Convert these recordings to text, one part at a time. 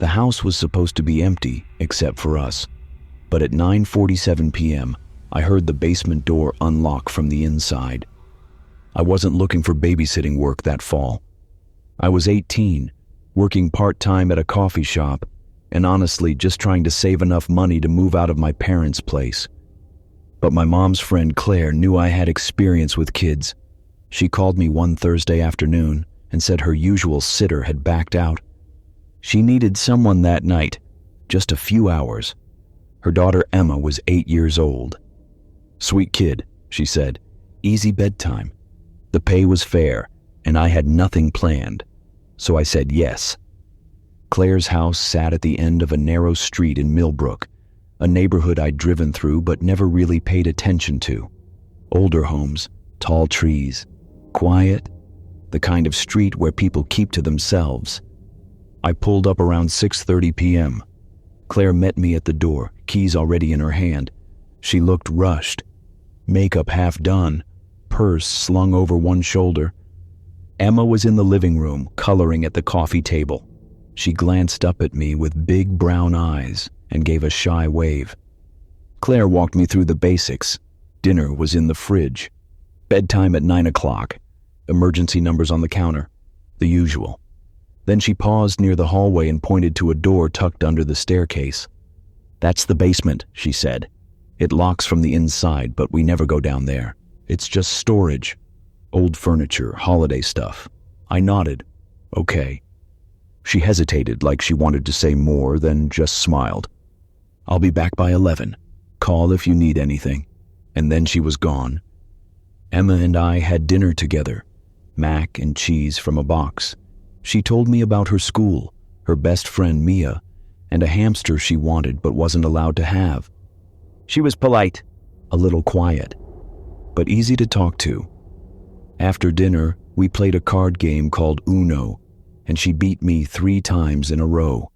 The house was supposed to be empty, except for us. But at 9:47 p.m., I heard the basement door unlock from the inside. I wasn't looking for babysitting work that fall. I was 18, working part-time at a coffee shop, and honestly just trying to save enough money to move out of my parents' place. But my mom's friend Claire knew I had experience with kids. She called me one Thursday afternoon and said her usual sitter had backed out. She needed someone that night, just a few hours. Her daughter Emma was 8 years old. "Sweet kid," she said. "Easy bedtime." The pay was fair, and I had nothing planned, so I said yes. Claire's house sat at the end of a narrow street in Millbrook, a neighborhood I'd driven through but never really paid attention to. Older homes, tall trees, quiet, the kind of street where people keep to themselves. I pulled up around 6:30 p.m. Claire met me at the door, keys already in her hand. She looked rushed, makeup half done, purse slung over one shoulder. Emma was in the living room, coloring at the coffee table. She glanced up at me with big brown eyes and gave a shy wave. Claire walked me through the basics. Dinner was in the fridge. Bedtime at 9 o'clock. Emergency numbers on the counter. The usual. Then she paused near the hallway and pointed to a door tucked under the staircase. "That's the basement," she said. "It locks from the inside, but we never go down there. It's just storage. Old furniture, holiday stuff." I nodded. "Okay." She hesitated like she wanted to say more, then just smiled. "I'll be back by 11. Call if you need anything." And then she was gone. Emma and I had dinner together. Mac and cheese from a box. She told me about her school, her best friend Mia, and a hamster she wanted but wasn't allowed to have. She was polite, a little quiet, but easy to talk to. After dinner, we played a card game called Uno, and she beat me 3 times in a row.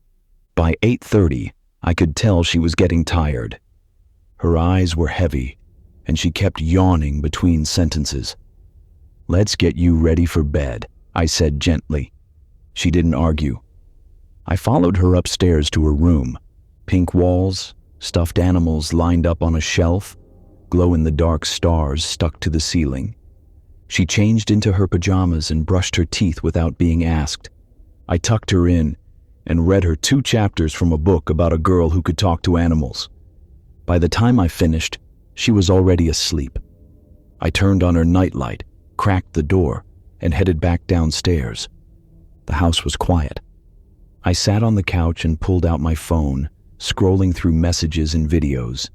By 8:30, I could tell she was getting tired. Her eyes were heavy, and she kept yawning between sentences. "Let's get you ready for bed," I said gently. She didn't argue. I followed her upstairs to her room. Pink walls, stuffed animals lined up on a shelf, glow-in-the-dark stars stuck to the ceiling. She changed into her pajamas and brushed her teeth without being asked. I tucked her in and read her 2 chapters from a book about a girl who could talk to animals. By the time I finished, she was already asleep. I turned on her nightlight, cracked the door, and headed back downstairs. The house was quiet. I sat on the couch and pulled out my phone, scrolling through messages and videos.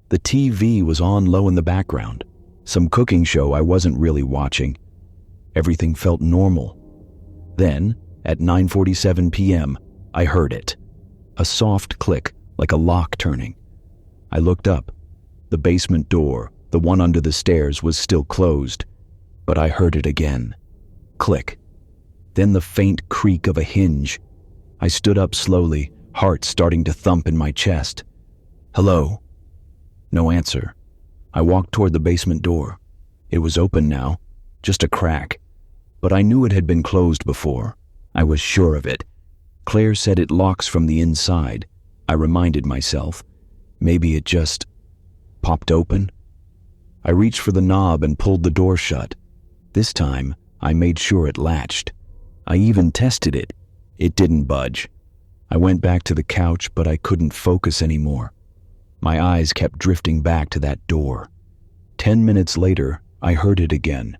The TV was on low in the background, some cooking show I wasn't really watching. Everything felt normal. Then, at 9:47 p.m., I heard it. A soft click, like a lock turning. I looked up. The basement door, the one under the stairs, was still closed, but I heard it again. Click. Then the faint creak of a hinge. I stood up slowly, heart starting to thump in my chest. "Hello?" No answer. I walked toward the basement door. It was open now, just a crack, but I knew it had been closed before. I was sure of it. Claire said it locks from the inside. I reminded myself. Maybe it just popped open. I reached for the knob and pulled the door shut. This time, I made sure it latched. I even tested it. It didn't budge. I went back to the couch, but I couldn't focus anymore. My eyes kept drifting back to that door. 10 minutes later, I heard it again.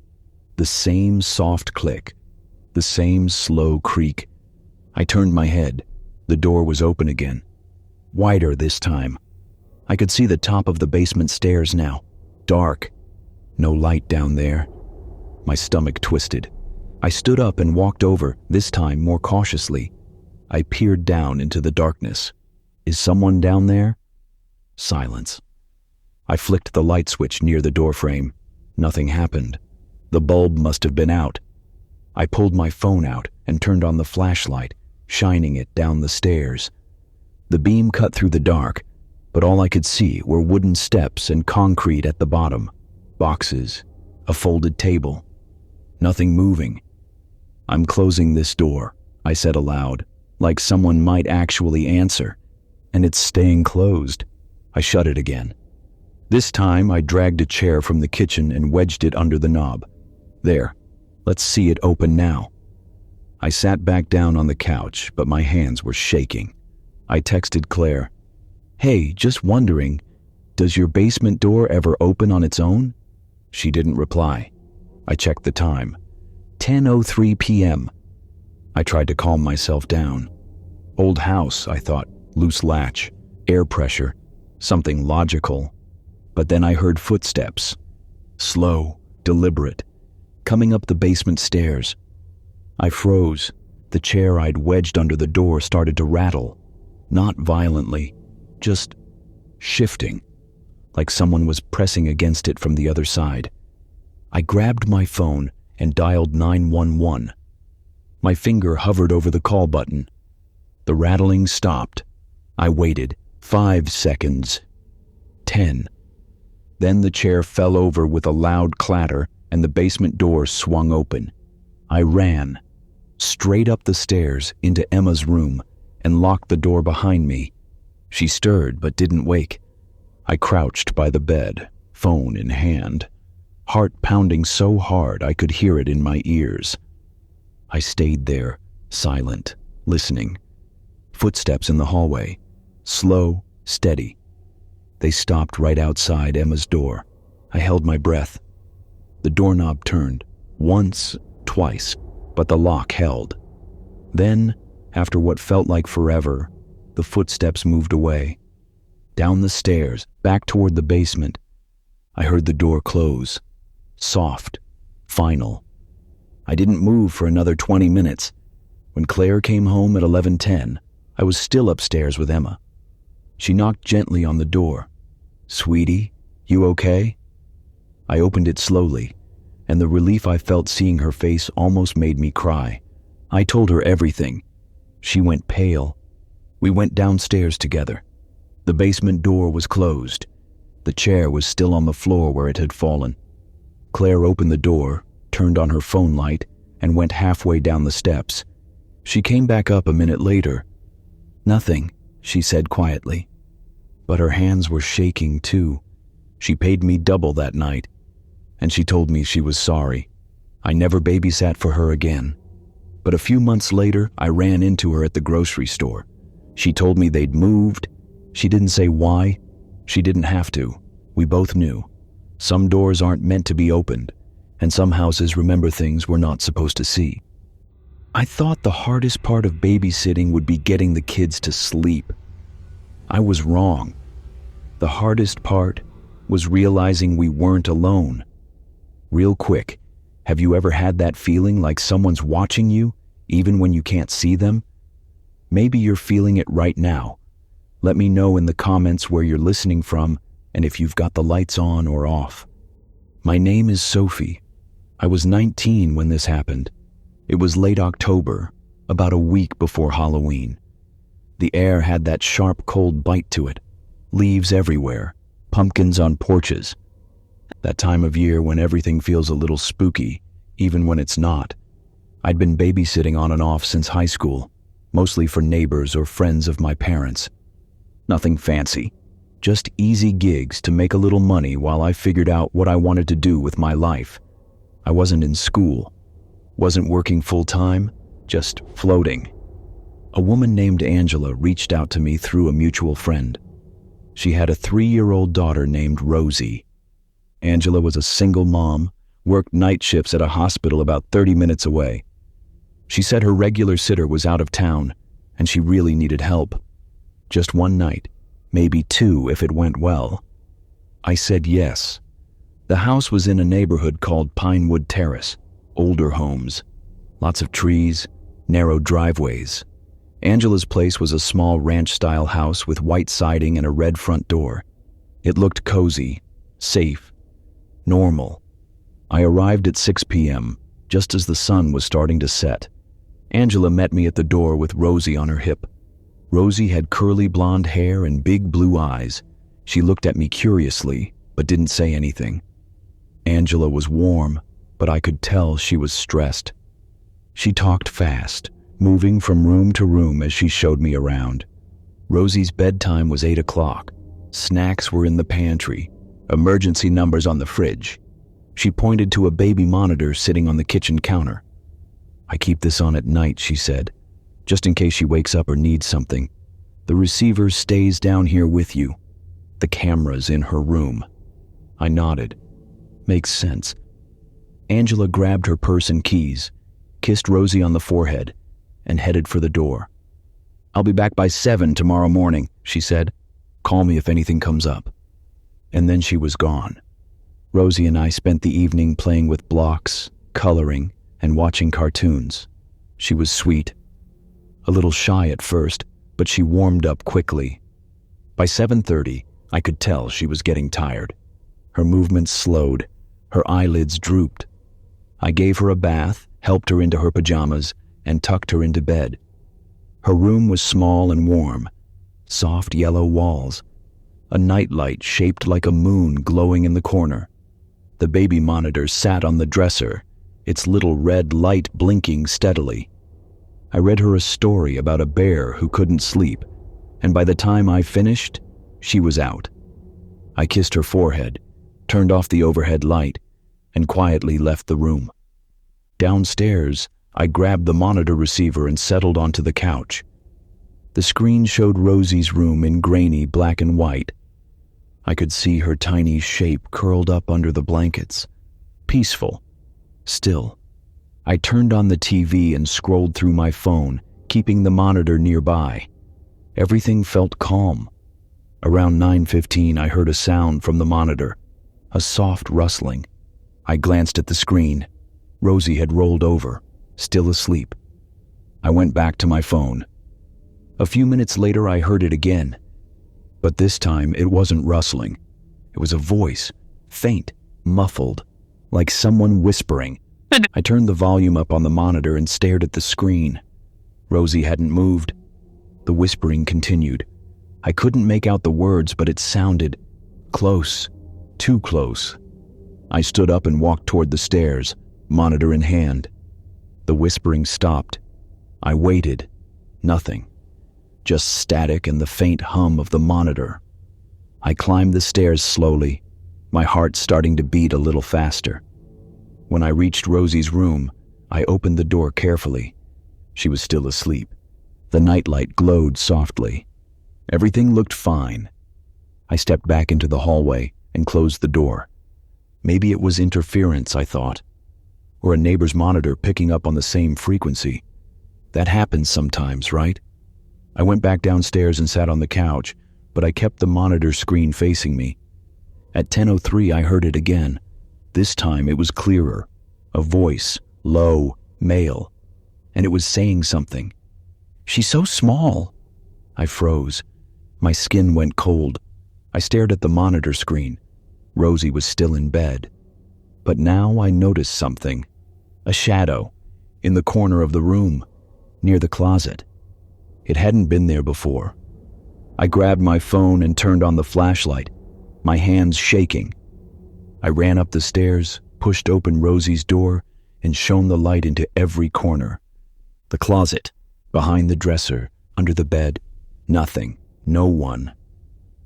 The same soft click. The same slow creak. I turned my head. The door was open again. Wider this time. I could see the top of the basement stairs now. Dark. No light down there. My stomach twisted. I stood up and walked over, this time more cautiously. I peered down into the darkness. Is someone down there? Silence. I flicked the light switch near the doorframe. Nothing happened. The bulb must have been out. I pulled my phone out and turned on the flashlight, shining it down the stairs. The beam cut through the dark, but all I could see were wooden steps and concrete at the bottom. Boxes, a folded table. Nothing moving. "I'm closing this door," I said aloud. like someone might actually answer, and it's staying closed. I shut it again. This time, I dragged a chair from the kitchen and wedged it under the knob. There, let's see it open now. I sat back down on the couch, but my hands were shaking. I texted Claire, "Hey, just wondering, does your basement door ever open on its own?" She didn't reply. I checked the time. 10:03 p.m. I tried to calm myself down. Old house, I thought, loose latch, air pressure, something logical. But then I heard footsteps, slow, deliberate, coming up the basement stairs. I froze. The chair I'd wedged under the door started to rattle. Not violently, just shifting, like someone was pressing against it from the other side. I grabbed my phone and dialed 911. My finger hovered over the call button. The rattling stopped. I waited. 5 seconds. 10. Then the chair fell over with a loud clatter and the basement door swung open. I ran, straight up the stairs into Emma's room and locked the door behind me. She stirred but didn't wake. I crouched by the bed, phone in hand, heart pounding so hard I could hear it in my ears. I stayed there, silent, listening. Footsteps in the hallway, slow, steady. They stopped right outside Emma's door. I held my breath. The doorknob turned, once, twice, but the lock held. Then, after what felt like forever, the footsteps moved away. Down the stairs, back toward the basement. I heard the door close. Soft, final. I didn't move for another 20 minutes. When Claire came home at 11:10, I was still upstairs with Emma. She knocked gently on the door. "Sweetie, you okay?" I opened it slowly, and the relief I felt seeing her face almost made me cry. I told her everything. She went pale. We went downstairs together. The basement door was closed. The chair was still on the floor where it had fallen. Claire opened the door, turned on her phone light, and went halfway down the steps. She came back up a minute later. "Nothing," she said quietly. But her hands were shaking too. She paid me double that night, and she told me she was sorry. I never babysat for her again. But a few months later, I ran into her at the grocery store. She told me they'd moved. She didn't say why. She didn't have to. We both knew. Some doors aren't meant to be opened, and some houses remember things we're not supposed to see. I thought the hardest part of babysitting would be getting the kids to sleep. I was wrong. The hardest part was realizing we weren't alone. Real quick, have you ever had that feeling like someone's watching you, even when you can't see them? Maybe you're feeling it right now. Let me know in the comments where you're listening from and if you've got the lights on or off. My name is Sophie. I was 19 when this happened. It was late October, about a week before Halloween. The air had that sharp, cold bite to it. Leaves everywhere, pumpkins on porches. That time of year when everything feels a little spooky, even when it's not. I'd been babysitting on and off since high school, mostly for neighbors or friends of my parents. Nothing fancy, just easy gigs to make a little money while I figured out what I wanted to do with my life. I wasn't in school, wasn't working full-time, just floating. A woman named Angela reached out to me through a mutual friend. She had a 3-year-old daughter named Rosie. Angela was a single mom, worked night shifts at a hospital about 30 minutes away. She said her regular sitter was out of town, and she really needed help. Just one night, maybe 2 if it went well. I said yes. The house was in a neighborhood called Pinewood Terrace, older homes, lots of trees, narrow driveways. Angela's place was a small ranch-style house with white siding and a red front door. It looked cozy, safe, normal. I arrived at 6 p.m., just as the sun was starting to set. Angela met me at the door with Rosie on her hip. Rosie had curly blonde hair and big blue eyes. She looked at me curiously, but didn't say anything. Angela was warm, but I could tell she was stressed. She talked fast, moving from room to room as she showed me around. Rosie's bedtime was 8 o'clock. Snacks were in the pantry, emergency numbers on the fridge. She pointed to a baby monitor sitting on the kitchen counter. "I keep this on at night," she said, "just in case she wakes up or needs something. The receiver stays down here with you. The camera's in her room." I nodded. Makes sense. Angela grabbed her purse and keys, kissed Rosie on the forehead, and headed for the door. "I'll be back by 7 tomorrow morning," she said. "Call me if anything comes up." And then she was gone. Rosie and I spent the evening playing with blocks, coloring, and watching cartoons. She was sweet. A little shy at first, but she warmed up quickly. By 7:30, I could tell she was getting tired. Her movements slowed, her eyelids drooped. I gave her a bath, helped her into her pajamas, and tucked her into bed. Her room was small and warm, soft yellow walls, a nightlight shaped like a moon glowing in the corner. The baby monitor sat on the dresser, its little red light blinking steadily. I read her a story about a bear who couldn't sleep, and by the time I finished, she was out. I kissed her forehead, turned off the overhead light, and quietly left the room. Downstairs, I grabbed the monitor receiver and settled onto the couch. The screen showed Rosie's room in grainy black and white. I could see her tiny shape curled up under the blankets. Peaceful. Still. I turned on the TV and scrolled through my phone, keeping the monitor nearby. Everything felt calm. Around 9:15, I heard a sound from the monitor, a soft rustling. I glanced at the screen. Rosie had rolled over, still asleep. I went back to my phone. A few minutes later, I heard it again. But this time, it wasn't rustling. It was a voice, faint, muffled, like someone whispering. I turned the volume up on the monitor and stared at the screen. Rosie hadn't moved. The whispering continued. I couldn't make out the words, but it sounded close, too close. I stood up and walked toward the stairs, monitor in hand. The whispering stopped. I waited. Nothing. Just static and the faint hum of the monitor. I climbed the stairs slowly, my heart starting to beat a little faster. When I reached Rosie's room, I opened the door carefully. She was still asleep. The nightlight glowed softly. Everything looked fine. I stepped back into the hallway and closed the door. Maybe it was interference, I thought, or a neighbor's monitor picking up on the same frequency. That happens sometimes, right? I went back downstairs and sat on the couch, but I kept the monitor screen facing me. At 10:03, I heard it again. This time it was clearer. A voice, low, male, and it was saying something. "She's so small." I froze. My skin went cold. I stared at the monitor screen. Rosie was still in bed. But now I noticed something. A shadow, in the corner of the room, near the closet. It hadn't been there before. I grabbed my phone and turned on the flashlight, my hands shaking. I ran up the stairs, pushed open Rosie's door, and shone the light into every corner. The closet, behind the dresser, under the bed, nothing, no one.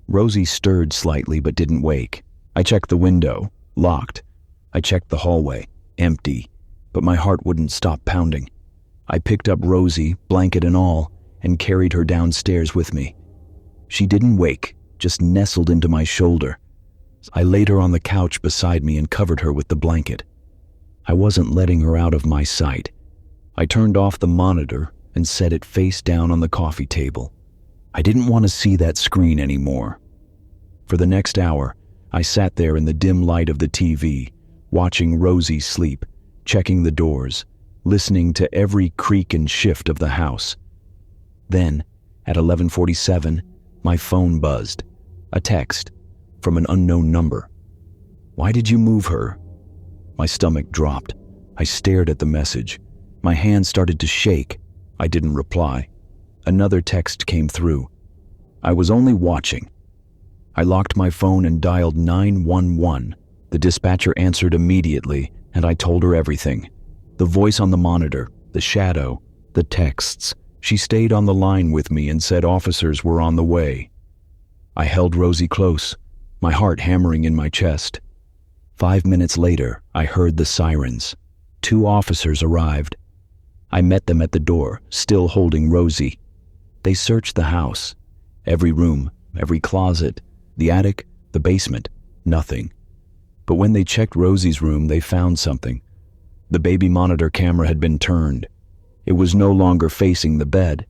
Rosie stirred slightly but didn't wake. I checked the window, locked. I checked the hallway, empty, but my heart wouldn't stop pounding. I picked up Rosie, blanket and all, and carried her downstairs with me. She didn't wake, just nestled into my shoulder. I laid her on the couch beside me and covered her with the blanket. I wasn't letting her out of my sight. I turned off the monitor and set it face down on the coffee table. I didn't want to see that screen anymore. For the next hour, I sat there in the dim light of the TV, watching Rosie sleep, checking the doors, listening to every creak and shift of the house. Then, at 11:47, my phone buzzed. A text from an unknown number. "Why did you move her?" My stomach dropped. I stared at the message. My hand started to shake. I didn't reply. Another text came through. I was only watching. I locked my phone and dialed 911. The dispatcher answered immediately, and I told her everything. The voice on the monitor, the shadow, The texts. She stayed on the line with me and said officers were on the way. I held Rosie close, my heart hammering in my chest. 5 minutes later, I heard the sirens. 2 officers arrived. I met them at the door, still holding Rosie. They searched the house. Every room, every closet, the attic, the basement, nothing. But when they checked Rosie's room, they found something. The baby monitor camera had been turned. It was no longer facing the bed.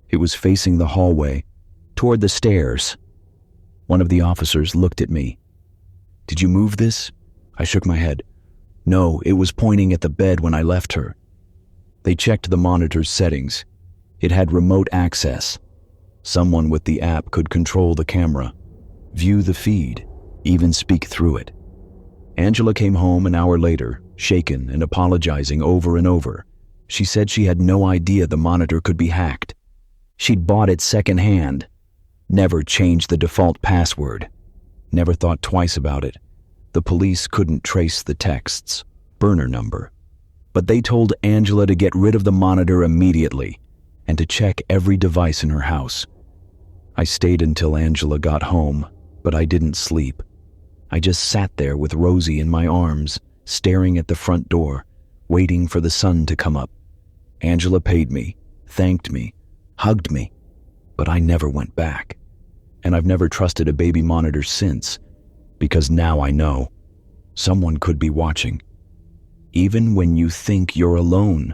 It was facing the hallway, toward the stairs. One of the officers looked at me. "Did you move this?" I shook my head. "No, it was pointing at the bed when I left her." They checked the monitor's settings. It had remote access. Someone with the app could control the camera, view the feed, even speak through it. Angela came home an hour later, shaken and apologizing over and over. She said she had no idea the monitor could be hacked. She'd bought it secondhand, never changed the default password, never thought twice about it. The police couldn't trace the text's burner number. But they told Angela to get rid of the monitor immediately and to check every device in her house. I stayed until Angela got home, but I didn't sleep. I just sat there with Rosie in my arms, staring at the front door, waiting for the sun to come up. Angela paid me, thanked me, hugged me, but I never went back. And I've never trusted a baby monitor since, because now I know someone could be watching, even when you think you're alone.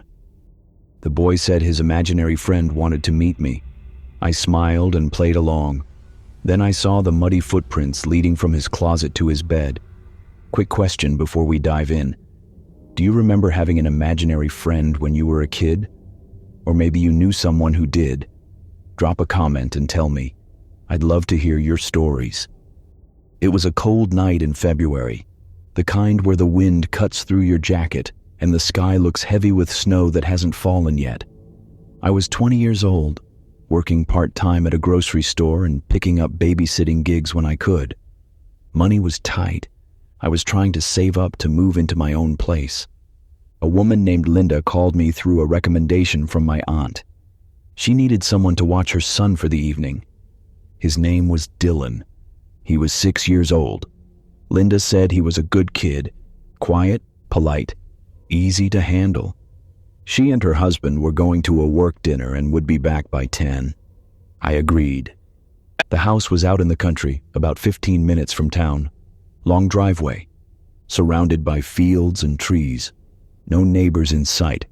The boy said his imaginary friend wanted to meet me. I smiled and played along. Then I saw the muddy footprints leading from his closet to his bed. Quick question before we dive in. Do you remember having an imaginary friend when you were a kid? Or maybe you knew someone who did? Drop a comment and tell me. I'd love to hear your stories. It was a cold night in February, the kind where the wind cuts through your jacket and the sky looks heavy with snow that hasn't fallen yet. I was 20 years old, working part-time at a grocery store and picking up babysitting gigs when I could. Money was tight. I was trying to save up to move into my own place. A woman named Linda called me through a recommendation from my aunt. She needed someone to watch her son for the evening. His name was Dylan. He was 6 years old. Linda said he was a good kid, quiet, polite, easy to handle. She and her husband were going to a work dinner and would be back by 10. I agreed. The house was out in the country, about 15 minutes from town. Long driveway, surrounded by fields and trees. No neighbors in sight.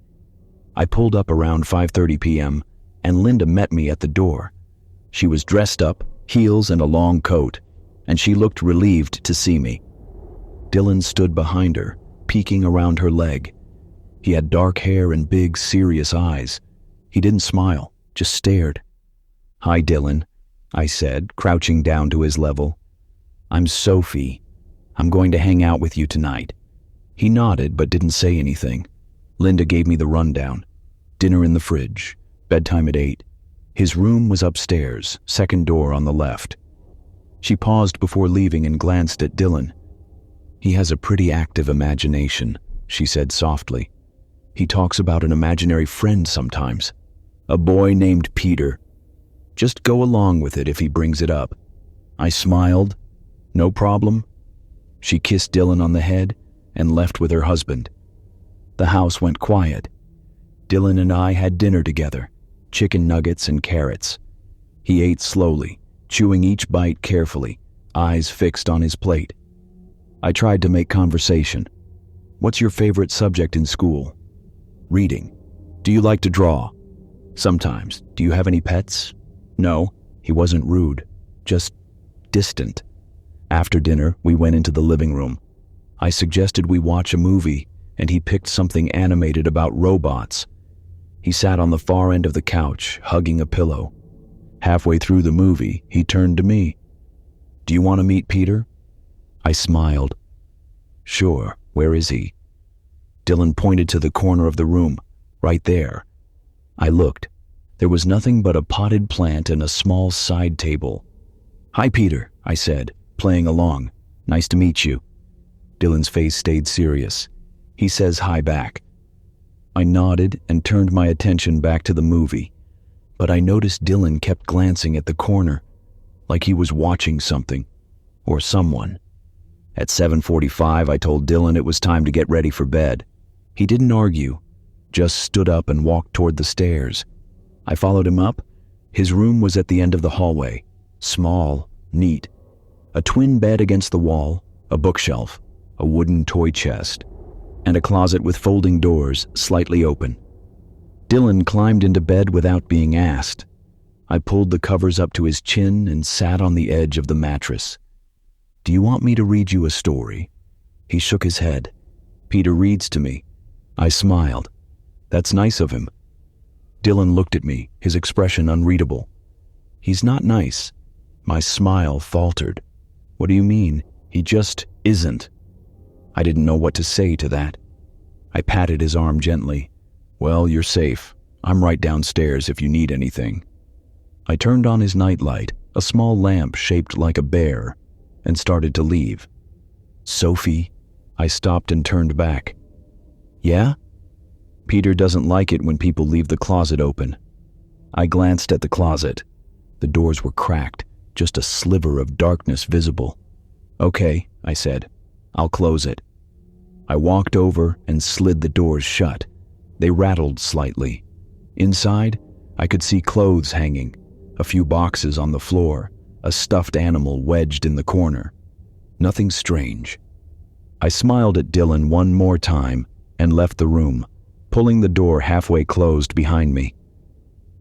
I pulled up around 5:30 p.m., and Linda met me at the door. She was dressed up, heels and a long coat, and she looked relieved to see me. Dylan stood behind her, peeking around her leg. He had dark hair and big, serious eyes. He didn't smile, just stared. "Hi, Dylan," I said, crouching down to his level. "I'm Sophie. I'm going to hang out with you tonight." He nodded but didn't say anything. Linda gave me the rundown. Dinner in the fridge, bedtime at 8. His room was upstairs, second door on the left. She paused before leaving and glanced at Dylan. "He has a pretty active imagination," she said softly. "He talks about an imaginary friend sometimes. A boy named Peter. Just go along with it if he brings it up." I smiled. "No problem." She kissed Dylan on the head and left with her husband. The house went quiet. Dylan and I had dinner together, chicken nuggets and carrots. He ate slowly, chewing each bite carefully, eyes fixed on his plate. I tried to make conversation. "What's your favorite subject in school?" "Reading." "Do you like to draw?" "Sometimes." "Do you have any pets?" "No." He wasn't rude, just distant. After dinner, we went into the living room. I suggested we watch a movie, and he picked something animated about robots. He sat on the far end of the couch, hugging a pillow. Halfway through the movie, he turned to me. "Do you want to meet Peter?" I smiled. "Sure, where is he?" Dylan pointed to the corner of the room, right there. I looked. There was nothing but a potted plant and a small side table. "Hi, Peter," I said, playing along. "Nice to meet you." Dylan's face stayed serious. He says hi back. I nodded and turned my attention back to the movie, but I noticed Dylan kept glancing at the corner, like he was watching something, or someone. At 7:45, I told Dylan it was time to get ready for bed. He didn't argue, just stood up and walked toward the stairs. I followed him up. His room was at the end of the hallway, small, neat. A twin bed against the wall, a bookshelf, a wooden toy chest, and a closet with folding doors slightly open. Dylan climbed into bed without being asked. I pulled the covers up to his chin and sat on the edge of the mattress. "Do you want me to read you a story?" He shook his head. "Peter reads to me." I smiled. "That's nice of him." Dylan looked at me, his expression unreadable. "He's not nice." My smile faltered. "What do you mean? He just isn't." I didn't know what to say to that. I patted his arm gently. "Well, you're safe. I'm right downstairs if you need anything." I turned on his nightlight, a small lamp shaped like a bear, and started to leave. "Sophie?" I stopped and turned back. "Yeah?" "Peter doesn't like it when people leave the closet open." I glanced at the closet. The doors were cracked, just a sliver of darkness visible. "Okay," I said. "I'll close it." I walked over and slid the doors shut. They rattled slightly. Inside, I could see clothes hanging, a few boxes on the floor, a stuffed animal wedged in the corner. Nothing strange. I smiled at Dylan one more time and left the room, pulling the door halfway closed behind me.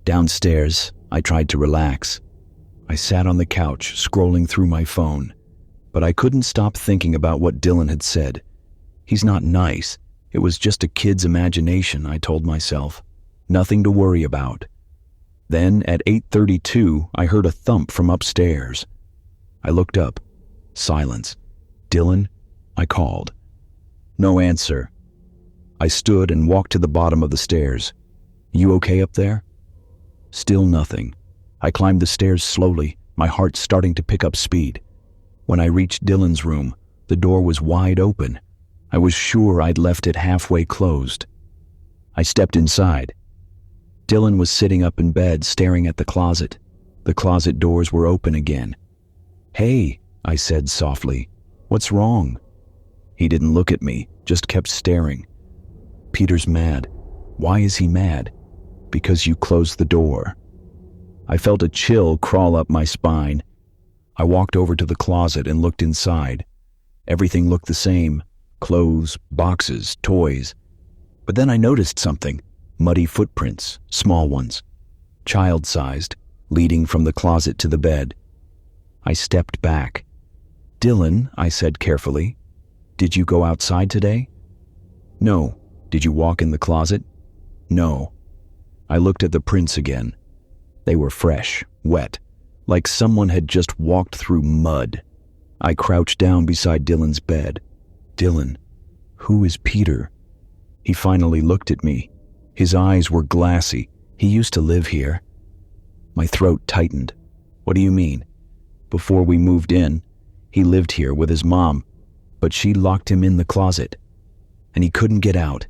Downstairs, I tried to relax. I sat on the couch, scrolling through my phone, but I couldn't stop thinking about what Dylan had said. He's not nice. It was just a kid's imagination, I told myself. Nothing to worry about. Then, at 8:32, I heard a thump from upstairs. I looked up. Silence. "Dylan?" I called. No answer. I stood and walked to the bottom of the stairs. "You okay up there?" Still nothing. I climbed the stairs slowly, my heart starting to pick up speed. When I reached Dylan's room, the door was wide open. I was sure I'd left it halfway closed. I stepped inside. Dylan was sitting up in bed, staring at the closet. The closet doors were open again. "Hey," I said softly. "What's wrong?" He didn't look at me, just kept staring. "Peter's mad." "Why is he mad?" "Because you closed the door." I felt a chill crawl up my spine. I walked over to the closet and looked inside. Everything looked the same. Clothes, boxes, toys. But then I noticed something. Muddy footprints, small ones, child-sized, leading from the closet to the bed. I stepped back. "Dylan," I said carefully, "did you go outside today?" "No." "Did you walk in the closet?" "No." I looked at the prints again. They were fresh, wet, like someone had just walked through mud. I crouched down beside Dylan's bed. "Dylan, who is Peter?" He finally looked at me. His eyes were glassy. "He used to live here." My throat tightened. "What do you mean?" "Before we moved in, he lived here with his mom, but she locked him in the closet, and he couldn't get out."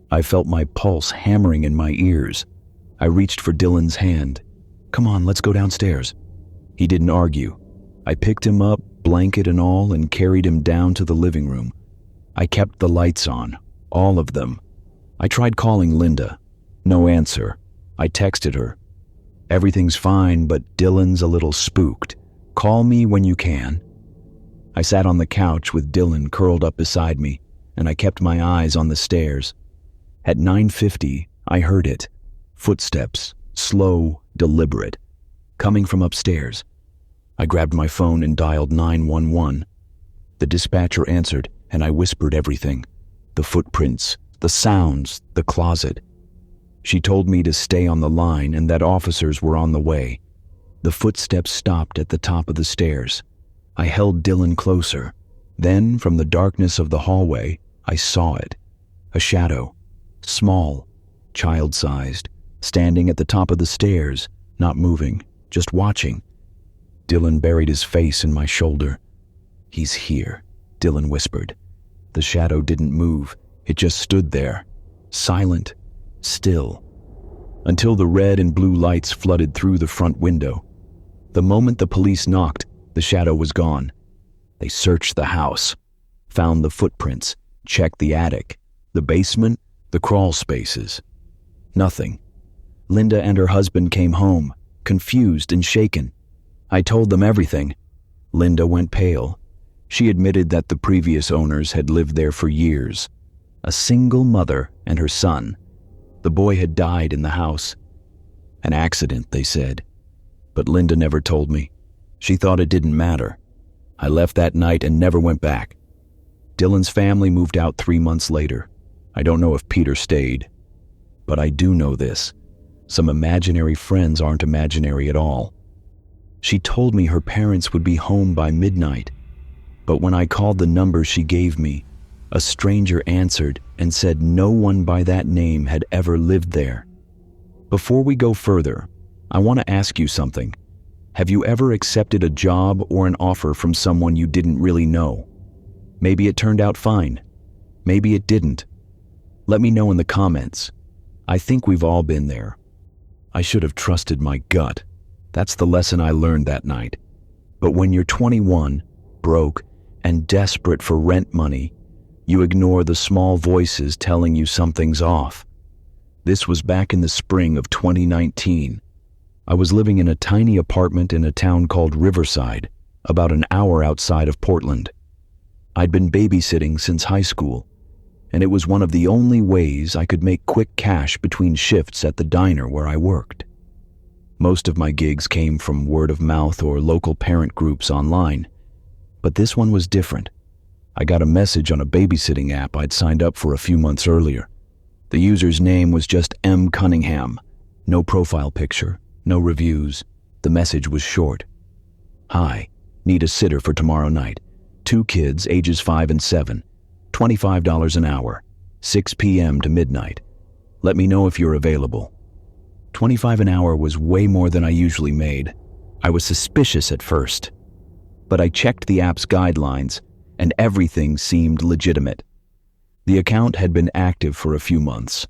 I felt my pulse hammering in my ears. I reached for Dylan's hand. "Come on, let's go downstairs." He didn't argue. I picked him up, blanket and all, and carried him down to the living room. I kept the lights on, all of them. I tried calling Linda. No answer. I texted her. "Everything's fine, but Dylan's a little spooked. Call me when you can." I sat on the couch with Dylan curled up beside me, and I kept my eyes on the stairs. At 9:50, I heard it. Footsteps, slow, deliberate, coming from upstairs. I grabbed my phone and dialed 911. The dispatcher answered, and I whispered everything. The footprints, the sounds, the closet. She told me to stay on the line and that officers were on the way. The footsteps stopped at the top of the stairs. I held Dylan closer. Then, from the darkness of the hallway, I saw it. A shadow. Small, child-sized, standing at the top of the stairs, not moving, just watching. Dylan buried his face in my shoulder. "He's here," Dylan whispered. The shadow didn't move. It just stood there, silent, Still. Until the red and blue lights flooded through the front window. The moment the police knocked, the shadow was gone. They searched the house, found the footprints, checked the attic, the basement, the crawl spaces. Nothing. Linda and her husband came home, confused and shaken. I told them everything. Linda went pale. She admitted that the previous owners had lived there for years. A single mother and her son. The boy had died in the house. An accident, they said. But Linda never told me. She thought it didn't matter. I left that night and never went back. Dylan's family moved out 3 months later. I don't know if Peter stayed. But I do know this. Some imaginary friends aren't imaginary at all. She told me her parents would be home by midnight. But when I called the number she gave me, a stranger answered and said no one by that name had ever lived there. Before we go further, I want to ask you something. Have you ever accepted a job or an offer from someone you didn't really know? Maybe it turned out fine. Maybe it didn't. Let me know in the comments. I think we've all been there. I should have trusted my gut. That's the lesson I learned that night. But when you're 21, broke, and desperate for rent money, you ignore the small voices telling you something's off. This was back in the spring of 2019. I was living in a tiny apartment in a town called Riverside, about an hour outside of Portland. I'd been babysitting since high school, and it was one of the only ways I could make quick cash between shifts at the diner where I worked. Most of my gigs came from word of mouth or local parent groups online, but this one was different. I got a message on a babysitting app I'd signed up for a few months earlier. The user's name was just M. Cunningham. No profile picture, no reviews. The message was short. Hi, need a sitter for tomorrow night. 2 kids, ages 5 and 7. $25 an hour. 6 p.m. to midnight. Let me know if you're available. $25 an hour was way more than I usually made. I was suspicious at first. But I checked the app's guidelines, and everything seemed legitimate. The account had been active for a few months.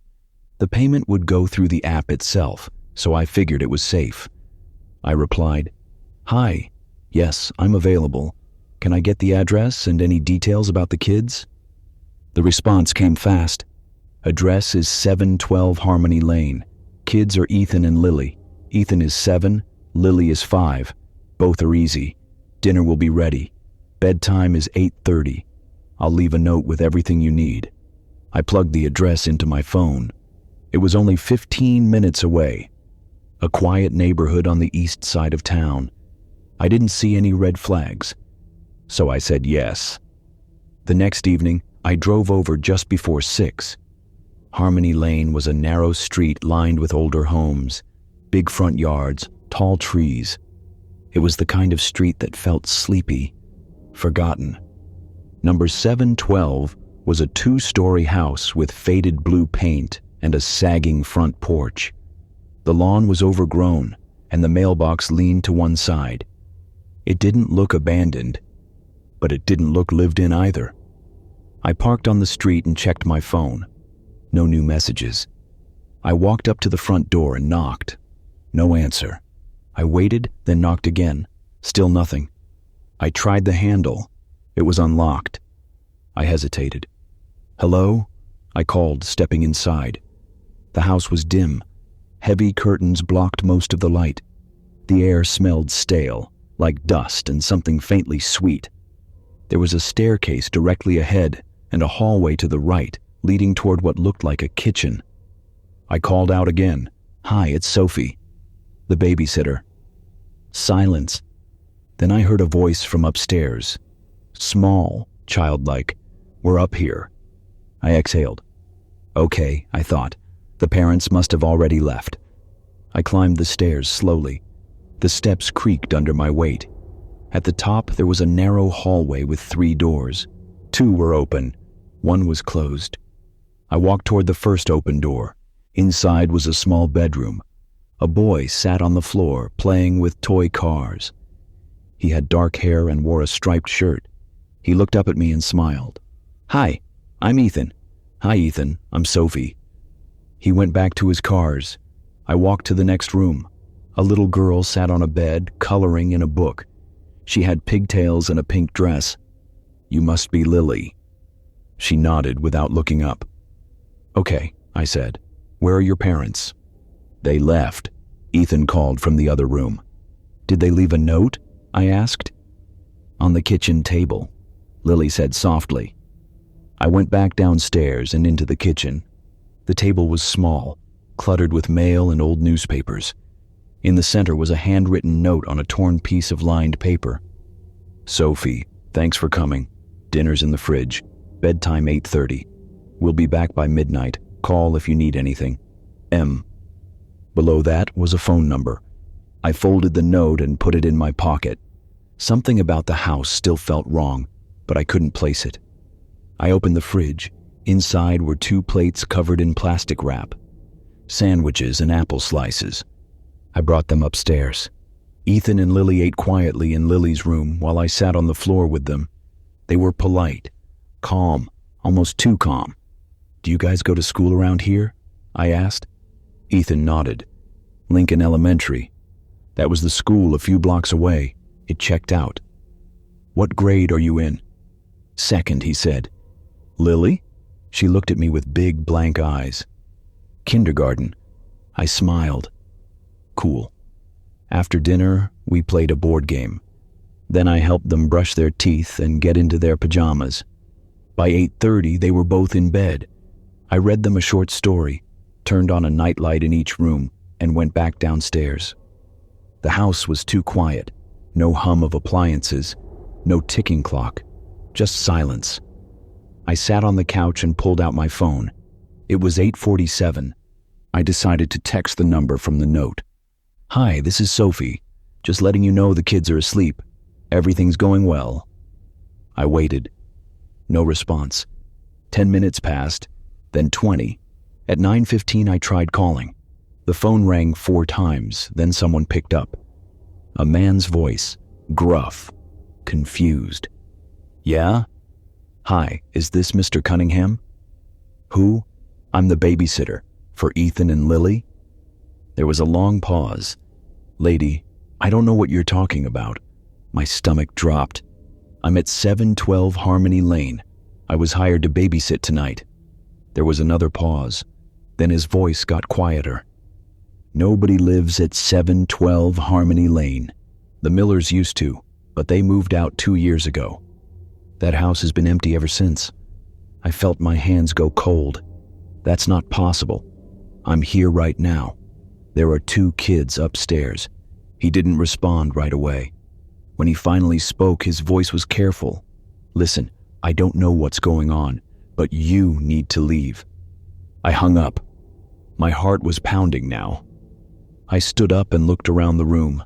The payment would go through the app itself, so I figured it was safe. I replied, "Hi, yes, I'm available. Can I get the address and any details about the kids?" The response came fast. Address is 712 Harmony Lane. Kids are Ethan and Lily. Ethan is 7, Lily is 5. Both are easy. Dinner will be ready. Bedtime is 8:30. I'll leave a note with everything you need. I plugged the address into my phone. It was only 15 minutes away. A quiet neighborhood on the east side of town. I didn't see any red flags, so I said yes. The next evening, I drove over just before 6. Harmony Lane was a narrow street lined with older homes, big front yards, tall trees. It was the kind of street that felt sleepy, forgotten. Number 712 was a 2-story house with faded blue paint and a sagging front porch. The lawn was overgrown, and the mailbox leaned to one side. It didn't look abandoned, but it didn't look lived in either. I parked on the street and checked my phone. No new messages. I walked up to the front door and knocked. No answer. I waited, then knocked again. Still nothing. I tried the handle. It was unlocked. I hesitated. "Hello?" I called, stepping inside. The house was dim. Heavy curtains blocked most of the light. The air smelled stale, like dust and something faintly sweet. There was a staircase directly ahead and a hallway to the right, leading toward what looked like a kitchen. I called out again. "Hi, it's Sophie, the babysitter." Silence. Then I heard a voice from upstairs. Small, childlike. "We're up here." I exhaled. Okay, I thought. The parents must have already left. I climbed the stairs slowly. The steps creaked under my weight. At the top, there was a narrow hallway with 3 doors. 2 were open. 1 was closed. I walked toward the first open door. Inside was a small bedroom. A boy sat on the floor, playing with toy cars. He had dark hair and wore a striped shirt. He looked up at me and smiled. "Hi, I'm Ethan." "Hi, Ethan. I'm Sophie." He went back to his cars. I walked to the next room. A little girl sat on a bed, coloring in a book. She had pigtails and a pink dress. "You must be Lily." She nodded without looking up. "Okay," I said. "Where are your parents?" "They left," Ethan called from the other room. "Did they leave a note?" I asked. "On the kitchen table," Lily said softly. I went back downstairs and into the kitchen. The table was small, cluttered with mail and old newspapers. In the center was a handwritten note on a torn piece of lined paper. "Sophie, thanks for coming. Dinner's in the fridge. Bedtime 8:30. We'll be back by midnight. Call if you need anything. M." Below that was a phone number. I folded the note and put it in my pocket. Something about the house still felt wrong, but I couldn't place it. I opened the fridge. Inside were 2 plates covered in plastic wrap. Sandwiches and apple slices. I brought them upstairs. Ethan and Lily ate quietly in Lily's room while I sat on the floor with them. They were polite, calm, almost too calm. "Do you guys go to school around here?" I asked. Ethan nodded. "Lincoln Elementary. That was the school a few blocks away. It checked out." "What grade are you in?" "Second," he said. "Lily?" She looked at me with big blank eyes. "Kindergarten." I smiled. "Cool." After dinner, we played a board game. Then I helped them brush their teeth and get into their pajamas. By 8:30, they were both in bed. I read them a short story, turned on a nightlight in each room, and went back downstairs. The house was too quiet. No hum of appliances, no ticking clock, just silence. I sat on the couch and pulled out my phone. It was 8:47. I decided to text the number from the note. "Hi, this is Sophie. Just letting you know the kids are asleep. Everything's going well." I waited. No response. 10 minutes passed, then 20. At 9:15 I tried calling. The phone rang 4 times, then someone picked up. A man's voice, gruff, confused. "Yeah? Hi, is this Mr. Cunningham?" "Who?" "I'm the babysitter. For Ethan and Lily?" There was a long pause. "Lady, I don't know what you're talking about." My stomach dropped. "I'm at 712 Harmony Lane. I was hired to babysit tonight." There was another pause. Then his voice got quieter. "Nobody lives at 712 Harmony Lane. The Millers used to, but they moved out 2 years ago. That house has been empty ever since." I felt my hands go cold. "That's not possible. I'm here right now. There are 2 kids upstairs." He didn't respond right away. When he finally spoke, his voice was careful. "Listen, I don't know what's going on, but you need to leave." I hung up. My heart was pounding now. I stood up and looked around the room.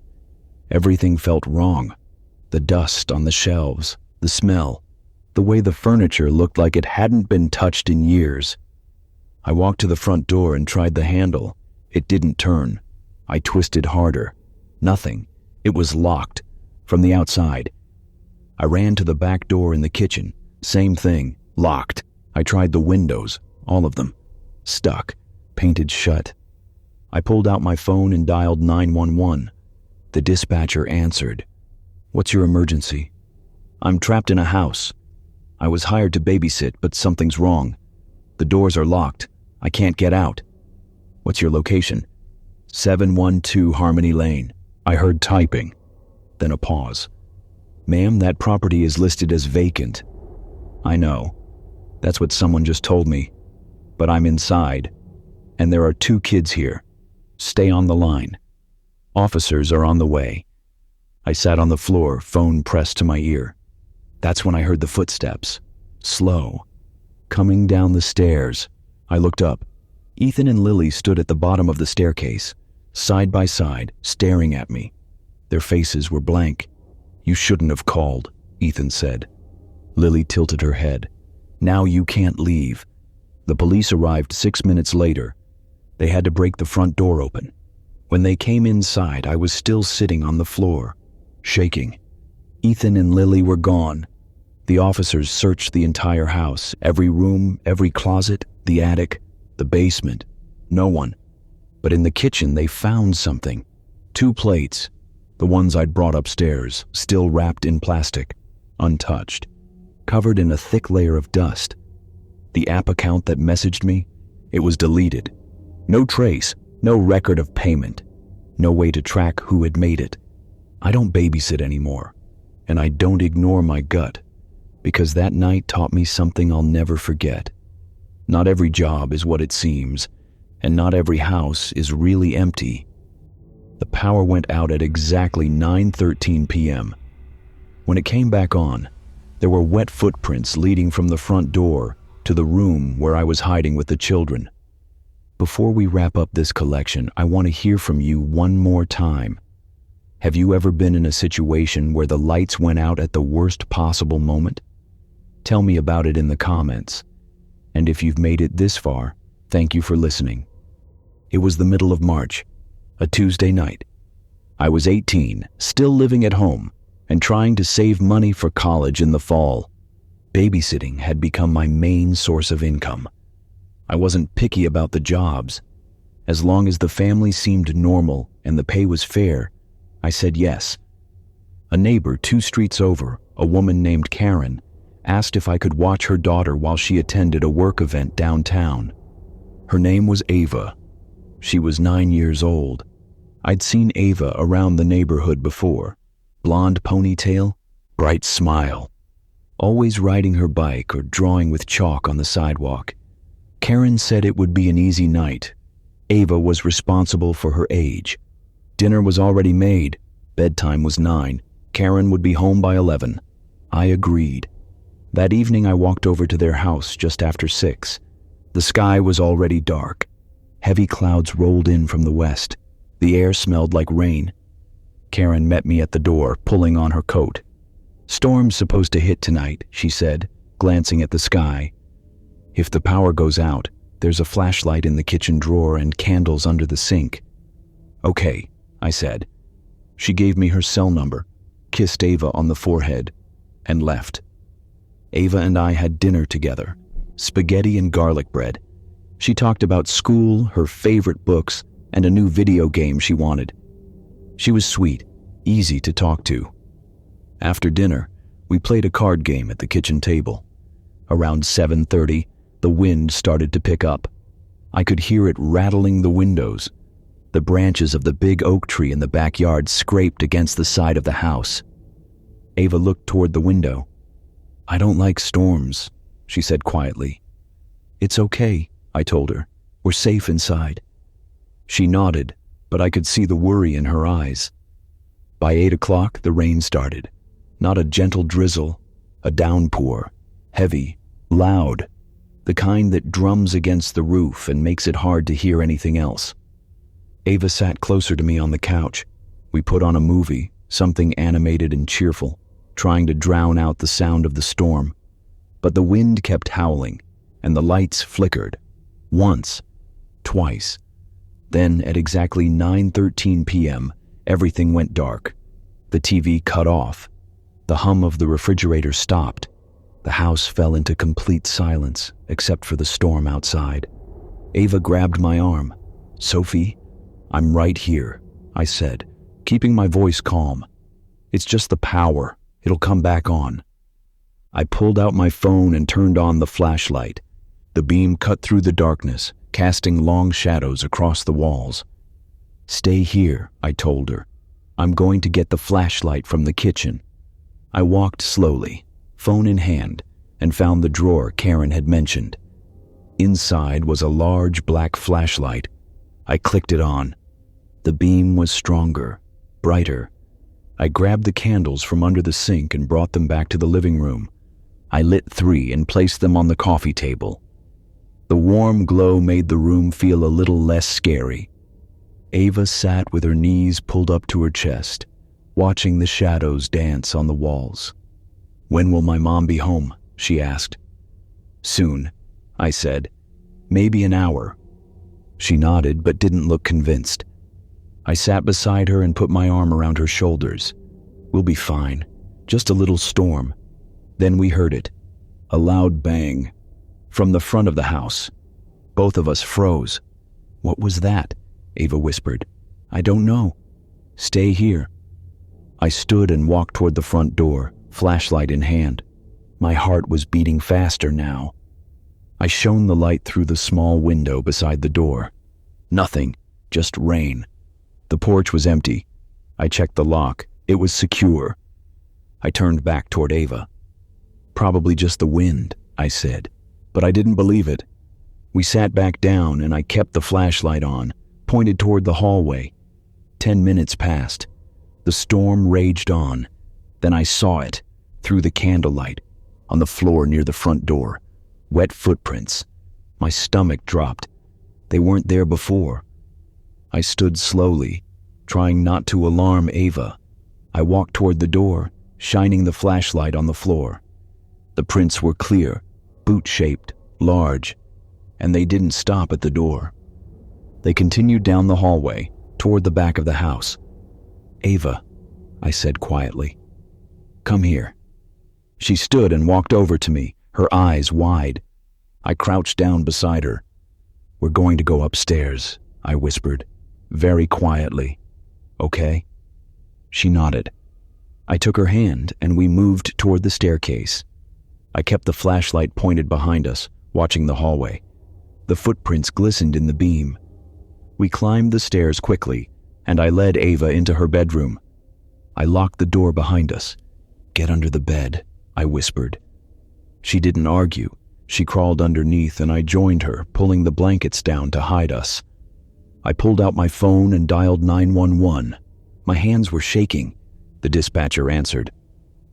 Everything felt wrong. The dust on the shelves, the smell, the way the furniture looked like it hadn't been touched in years. I walked to the front door and tried the handle. It didn't turn. I twisted harder. Nothing. It was locked. From the outside. I ran to the back door in the kitchen. Same thing. Locked. I tried the windows. All of them. Stuck. Painted shut. I pulled out my phone and dialed 911. The dispatcher answered. "What's your emergency?" "I'm trapped in a house. I was hired to babysit, but something's wrong. The doors are locked. I can't get out." "What's your location?" 712 Harmony Lane. I heard typing. Then a pause. "Ma'am, that property is listed as vacant." "I know. That's what someone just told me. But I'm inside. And there are 2 kids here. Stay on the line. Officers are on the way." I sat on the floor, phone pressed to my ear. That's when I heard the footsteps. Slow. Coming down the stairs. I looked up. Ethan and Lily stood at the bottom of the staircase, side by side, staring at me. Their faces were blank. "You shouldn't have called," Ethan said. Lily tilted her head. "Now you can't leave." The police arrived 6 minutes later. They had to break the front door open. When they came inside, I was still sitting on the floor, shaking. Ethan and Lily were gone. The officers searched the entire house, every room, every closet, the attic, the basement. No one. But in the kitchen, they found something. 2 plates, the ones I'd brought upstairs, still wrapped in plastic, untouched, covered in a thick layer of dust. The app account that messaged me, it was deleted. No trace, no record of payment, no way to track who had made it. I don't babysit anymore, and I don't ignore my gut, because that night taught me something I'll never forget. Not every job is what it seems, and not every house is really empty. The power went out at exactly 9:13 p.m. When it came back on, there were wet footprints leading from the front door to the room where I was hiding with the children. Before we wrap up this collection, I want to hear from you one more time. Have you ever been in a situation where the lights went out at the worst possible moment? Tell me about it in the comments. And if you've made it this far, thank you for listening. It was the middle of March, a Tuesday night. I was 18, still living at home, and trying to save money for college in the fall. Babysitting had become my main source of income. I wasn't picky about the jobs. As long as the family seemed normal and the pay was fair, I said yes. A neighbor 2 streets over, a woman named Karen, asked if I could watch her daughter while she attended a work event downtown. Her name was Ava. She was 9 years old. I'd seen Ava around the neighborhood before. Blonde ponytail, bright smile. Always riding her bike or drawing with chalk on the sidewalk. Karen said it would be an easy night. Ava was responsible for her age. Dinner was already made. Bedtime was 9. Karen would be home by 11. I agreed. That evening I walked over to their house just after 6. The sky was already dark. Heavy clouds rolled in from the west. The air smelled like rain. Karen met me at the door, pulling on her coat. "Storm's supposed to hit tonight," she said, glancing at the sky. "If the power goes out, there's a flashlight in the kitchen drawer and candles under the sink." "Okay," I said. She gave me her cell number, kissed Ava on the forehead, and left. Ava and I had dinner together, spaghetti and garlic bread. She talked about school, her favorite books, and a new video game she wanted. She was sweet, easy to talk to. After dinner, we played a card game at the kitchen table. Around 7:30, the wind started to pick up. I could hear it rattling the windows. The branches of the big oak tree in the backyard scraped against the side of the house. Ava looked toward the window. "I don't like storms," she said quietly. "It's okay," I told her. "We're safe inside." She nodded, but I could see the worry in her eyes. By 8 o'clock, the rain started. Not a gentle drizzle, a downpour, heavy, loud, the kind that drums against the roof and makes it hard to hear anything else. Ava sat closer to me on the couch. We put on a movie, something animated and cheerful, trying to drown out the sound of the storm. But the wind kept howling, and the lights flickered. Once, twice. Then, at exactly 9:13 p.m., everything went dark. The TV cut off. The hum of the refrigerator stopped. The house fell into complete silence, except for the storm outside. Ava grabbed my arm. "Sophie, I'm right here," I said, keeping my voice calm. "It's just the power. It'll come back on." I pulled out my phone and turned on the flashlight. The beam cut through the darkness, casting long shadows across the walls. "Stay here," I told her. "I'm going to get the flashlight from the kitchen." I walked slowly, phone in hand, and found the drawer Karen had mentioned. Inside was a large black flashlight. I clicked it on. The beam was stronger, brighter. I grabbed the candles from under the sink and brought them back to the living room. I lit 3 and placed them on the coffee table. The warm glow made the room feel a little less scary. Ava sat with her knees pulled up to her chest, watching the shadows dance on the walls. "When will my mom be home?" she asked. "Soon," I said. "Maybe an hour." She nodded but didn't look convinced. I sat beside her and put my arm around her shoulders. "We'll be fine. Just a little storm." Then we heard it. A loud bang. From the front of the house. Both of us froze. "What was that?" Ava whispered. "I don't know." "Stay here." I stood and walked toward the front door, flashlight in hand. My heart was beating faster now. I shone the light through the small window beside the door. Nothing, just rain. The porch was empty. I checked the lock. It was secure. I turned back toward Ava. "Probably just the wind," I said, but I didn't believe it. We sat back down and I kept the flashlight on, pointed toward the hallway. 10 minutes passed. The storm raged on. Then I saw it, through the candlelight, on the floor near the front door. Wet footprints. My stomach dropped. They weren't there before. I stood slowly, trying not to alarm Ava. I walked toward the door, shining the flashlight on the floor. The prints were clear, boot-shaped, large, and they didn't stop at the door. They continued down the hallway, toward the back of the house. "Ava," I said quietly, "come here." She stood and walked over to me, her eyes wide. I crouched down beside her. "We're going to go upstairs," I whispered, very quietly. "Okay?" She nodded. I took her hand and we moved toward the staircase. I kept the flashlight pointed behind us, watching the hallway. The footprints glistened in the beam. We climbed the stairs quickly, and I led Ava into her bedroom. I locked the door behind us. "Get under the bed," I whispered. She didn't argue. She crawled underneath and I joined her, pulling the blankets down to hide us. I pulled out my phone and dialed 911. My hands were shaking. The dispatcher answered.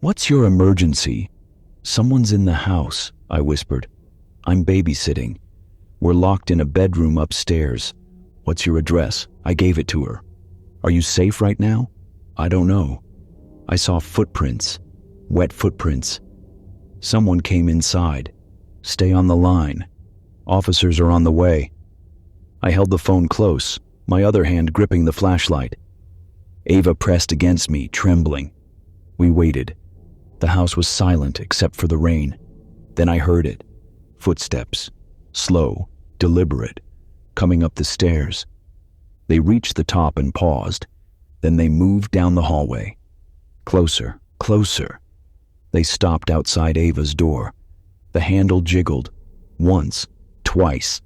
"What's your emergency?" "Someone's in the house," I whispered. "I'm babysitting. We're locked in a bedroom upstairs." "What's your address?" I gave it to her. "Are you safe right now?" "I don't know." I saw footprints, wet footprints. Someone came inside. "Stay on the line. Officers are on the way." I held the phone close, my other hand gripping the flashlight. Ava pressed against me, trembling. We waited. The house was silent except for the rain. Then I heard it. Footsteps. Slow, deliberate, coming up the stairs. They reached the top and paused. Then they moved down the hallway. Closer, closer. They stopped outside Ava's door. The handle jiggled. Once, twice.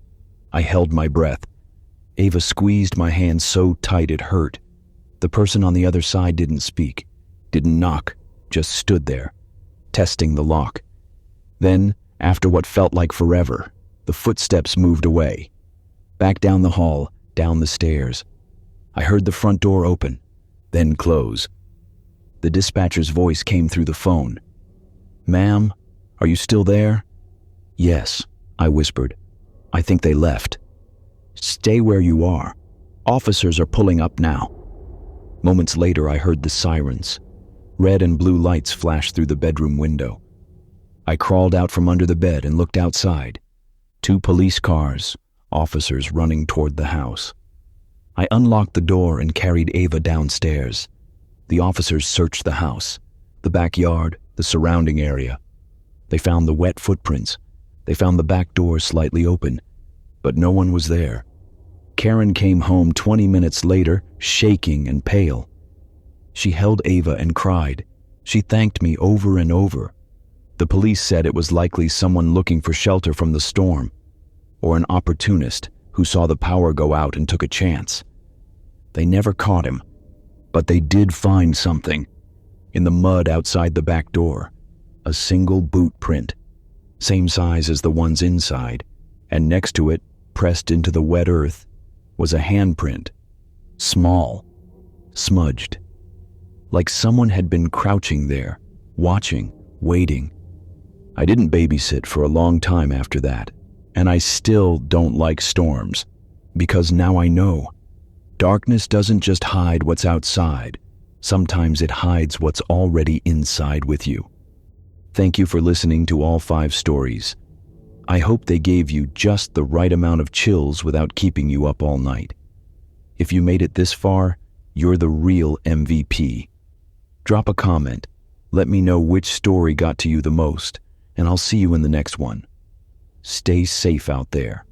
I held my breath. Ava squeezed my hand so tight it hurt. The person on the other side didn't speak, didn't knock, just stood there, testing the lock. Then, after what felt like forever, the footsteps moved away. Back down the hall, down the stairs. I heard the front door open, then close. The dispatcher's voice came through the phone. "Ma'am, are you still there?" "Yes," I whispered. "I think they left." "Stay where you are. Officers are pulling up now." Moments later, I heard the sirens. Red and blue lights flashed through the bedroom window. I crawled out from under the bed and looked outside. 2 police cars, officers running toward the house. I unlocked the door and carried Ava downstairs. The officers searched the house, the backyard, the surrounding area. They found the wet footprints. They found the back door slightly open, but no one was there. Karen came home 20 minutes later, shaking and pale. She held Ava and cried. She thanked me over and over. The police said it was likely someone looking for shelter from the storm, or an opportunist who saw the power go out and took a chance. They never caught him, but they did find something. In the mud outside the back door, a single boot print, same size as the ones inside, and next to it, pressed into the wet earth, was a handprint. Small, smudged. Like someone had been crouching there, watching, waiting. I didn't babysit for a long time after that, and I still don't like storms, because now I know. Darkness doesn't just hide what's outside. Sometimes it hides what's already inside with you. Thank you for listening to all 5 stories. I hope they gave you just the right amount of chills without keeping you up all night. If you made it this far, you're the real MVP. Drop a comment. Let me know which story got to you the most, and I'll see you in the next one. Stay safe out there.